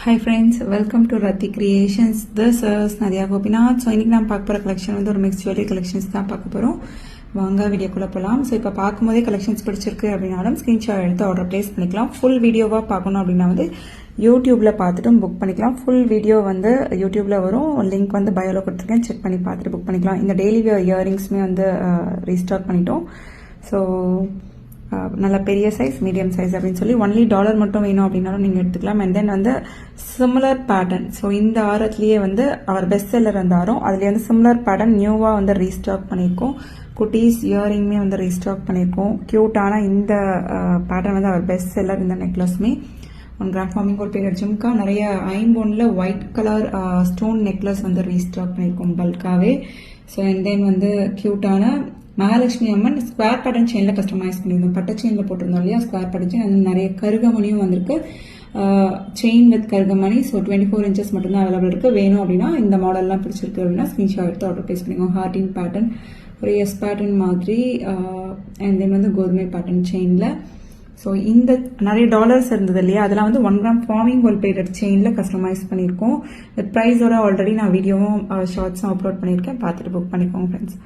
Hi friends, welcome to Rati Creations. This is Nadia Gopinath. So இன்னைக்கு நான் பார்க்க போற கலெக்ஷன் வந்து ஒரு மிக்ஸ் ஜுவல்லரி கலெக்ஷன்ஸ் தான் பார்க்க போறோம். வாங்க வீடியோக்குள்ள போலாம். ஸோ இப்போ பார்க்கும்போதே கலெக்ஷன்ஸ் பிடிச்சிருக்கு அப்படின்னாலும் ஸ்கிரீன்ஷாட் எடுத்து ஆர்டர் பிளேஸ் பண்ணிக்கலாம். ஃபுல் வீடியோவா பார்க்கணும் அப்படின்னா வந்து யூடியூப்ல பார்த்துட்டும் புக் பண்ணிக்கலாம். ஃபுல் வீடியோ வந்து யூடியூப்ல வரும், லிங்க் வந்து பயோல கொடுத்துருக்கேன், செக் பண்ணி பார்த்துட்டு புக் பண்ணிக்கலாம். இந்த டெய்லி வியர் இயரிங்ஸுமே வந்து ரீஸ்டாக் பண்ணிட்டோம். ஸோ நல்ல பெரிய சைஸ், மீடியம் சைஸ் அப்படின்னு சொல்லி ஒன்லி டாலர் மட்டும் வேணும் அப்படின்னாலும் நீங்கள் எடுத்துக்கலாம். அண்ட் தென் வந்து சிமிலர் பேட்டர்ன், ஸோ இந்த ஆரத்துலேயே வந்து அவர் பெஸ்ட் செல்லர் அந்த ஆரம், அதுலேயே வந்து சிமிலர் பேட்டர்ன் நியூவாக வந்து ரீஸ்டாக் பண்ணியிருக்கோம். குட்டீஸ் இயரிங்குமே வந்து ரீஸ்டாக் பண்ணியிருக்கோம். க்யூட்டான இந்த பேட்டர்ன் வந்து அவர் பெஸ்ட் செல்லர். இந்த நெக்லஸ்மே 1 கிராம் ஃபார்மிங் ஒரு பேர் ஜும்கா, நிறைய ஐம்போனில் ஒயிட் கலர் ஸ்டோன் நெக்லஸ் வந்து ரீஸ்டாக் பண்ணியிருக்கோம் பல்காவே. ஸோ அண்ட் தென் வந்து க்யூட்டான மகாலட்சுமி அம்மன் ஸ்கொயர் பேட்டர்ன் செயினில் கஸ்டமைஸ் பண்ணியிருந்தோம். பட்டை செயினில் போட்டிருந்தோம் இல்லையா, ஸ்கொயர் பேட்டர்ன் செயின். அது நிறைய கருகமணியும் வந்திருக்கு, செயின் வித் கருகமணி. ஸோ 24 inches மட்டும்தான் அவைலபிள் இருக்கு. வேணும் அப்படின்னா இந்த மாடல்லாம் பிடிச்சிருக்கு அப்படின்னா ஸ்கிரீன்ஷாட் எடுத்து ஆர்டர் பிளேஸ் பண்ணிக்கோங்க. ஹார்டின் பேட்டர்ன், ஒரு எஸ் பேட்டர்ன் மாதிரி, அண்ட் தென் வந்து கோதுமை பேட்டர்ன் செயினில். ஸோ இந்த நிறைய டாலர்ஸ் இருந்தது இல்லையா, அதெல்லாம் வந்து 1 கிராம் ஃபார்மிங் கோல்ட் பிளேட்டட் செயினில் கஸ்டமைஸ் பண்ணியிருக்கோம். வித் ப்ரைஸோட ஆல்ரெடி நான் வீடியோவும் ஷார்ட்ஸும் அப்லோட் பண்ணியிருக்கேன், பார்த்துட்டு புக் பண்ணிக்கோங்க ஃப்ரெண்ட்ஸ்.